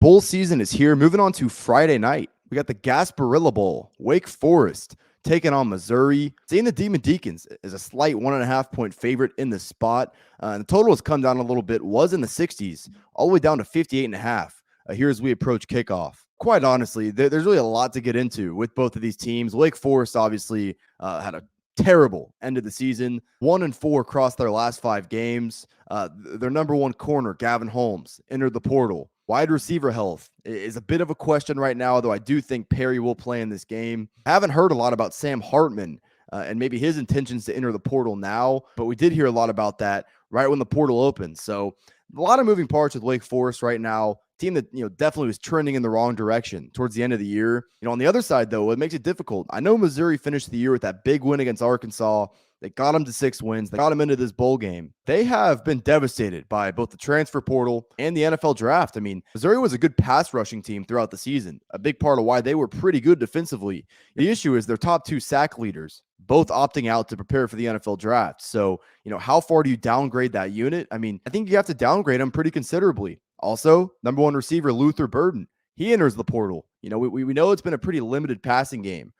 Bowl season is here. Moving on to Friday night, we got the Gasparilla Bowl. Wake Forest taking on Missouri. Seeing the Demon Deacons is a slight 1.5 point favorite in the spot. And the total has come down a little bit, was in the 60s, all the way down to 58.5. Here as we approach kickoff. Quite honestly, there's really a lot to get into with both of these teams. Wake Forest obviously had a terrible end of the season. 1-4 across their last 5 games. Their number one corner, Gavin Holmes, entered the portal. Wide receiver health is a bit of a question right now, though I do think Perry will play in this game. I haven't heard a lot about Sam Hartman and maybe his intentions to enter the portal now, but we did hear a lot about that right when the portal opened. So a lot of moving parts with Wake Forest right now. Team that definitely was trending in the wrong direction towards the end of the year. On the other side, though, it makes it difficult. I know Missouri finished the year with that big win against Arkansas. They got them to 6 wins. They got them into this bowl game. They have been devastated by both the transfer portal and the NFL draft. I mean, Missouri was a good pass rushing team throughout the season, a big part of why they were pretty good defensively. The issue is their top 2 sack leaders, both opting out to prepare for the NFL draft. So, how far do you downgrade that unit? I mean, I think you have to downgrade them pretty considerably. Also, number 1 receiver, Luther Burden, he enters the portal. We know it's been a pretty limited passing game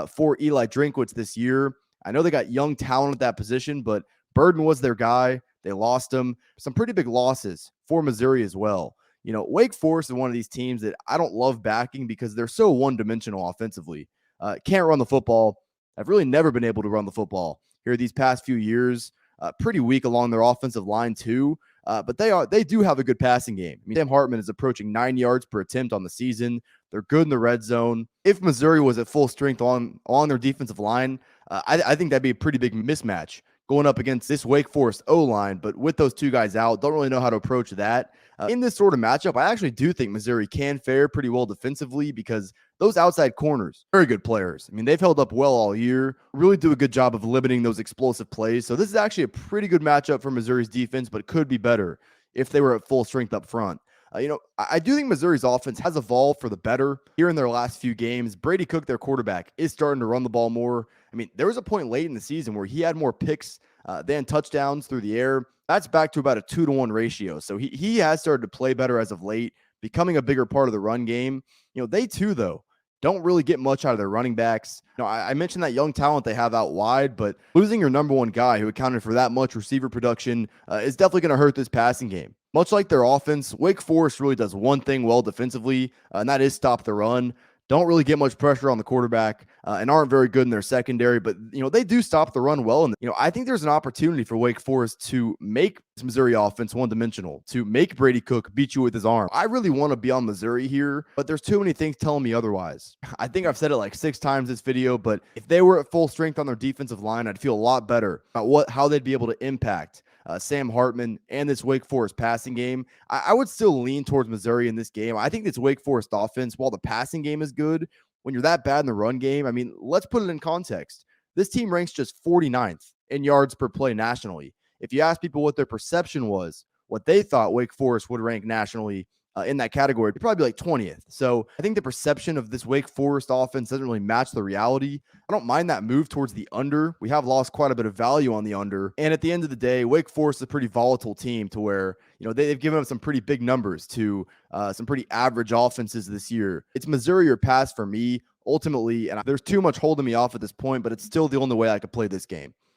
for Eli Drinkwitz this year. I know they got young talent at that position, but Burden was their guy. They lost him. Some pretty big losses for Missouri as well. Wake Forest is one of these teams that I don't love backing because they're so one-dimensional offensively. Can't run the football. I've really never been able to run the football here these past few years. Pretty weak along their offensive line too. But they do have a good passing game. I mean, Sam Hartman is approaching 9 yards per attempt on the season. They're good in the red zone. If Missouri was at full strength on their defensive line, I think that'd be a pretty big mismatch going up against this Wake Forest O-line. But with those 2 guys out, don't really know how to approach that. In this sort of matchup, I actually do think Missouri can fare pretty well defensively because those outside corners, very good players. I mean, they've held up well all year, really do a good job of limiting those explosive plays. So this is actually a pretty good matchup for Missouri's defense, but could be better if they were at full strength up front. I do think Missouri's offense has evolved for the better here in their last few games. Brady Cook, their quarterback, is starting to run the ball more. I mean, there was a point late in the season where he had more picks than touchdowns through the air. That's back to about a 2-to-1 ratio. So he has started to play better as of late, becoming a bigger part of the run game. They too, though, don't really get much out of their running backs. I mentioned that young talent they have out wide, but losing your number 1 guy who accounted for that much receiver production is definitely going to hurt this passing game. Much like their offense, Wake Forest really does one thing well defensively, and that is stop the run. Don't really get much pressure on the quarterback and aren't very good in their secondary, but they do stop the run well. And I think there's an opportunity for Wake Forest to make this Missouri offense one-dimensional, to make Brady Cook beat you with his arm. I really want to be on Missouri here, but there's too many things telling me otherwise. I think I've said it like 6 times this video, but if they were at full strength on their defensive line, I'd feel a lot better about how they'd be able to impact Sam Hartman and this Wake Forest passing game. I would still lean towards Missouri in this game. I think this Wake Forest offense, while the passing game is good, when you're that bad in the run game, I mean, let's put it in context. This team ranks just 49th in yards per play nationally. If you ask people what their perception was, what they thought Wake Forest would rank nationally in that category, it'd probably be like 20th. So I think the perception of this Wake Forest offense doesn't really match the reality. I don't mind that move towards the under. We have lost quite a bit of value on the under. And at the end of the day, Wake Forest is a pretty volatile team to where, they've given up some pretty big numbers to some pretty average offenses this year. It's Missouri or pass for me ultimately. And there's too much holding me off at this point, but it's still the only way I could play this game.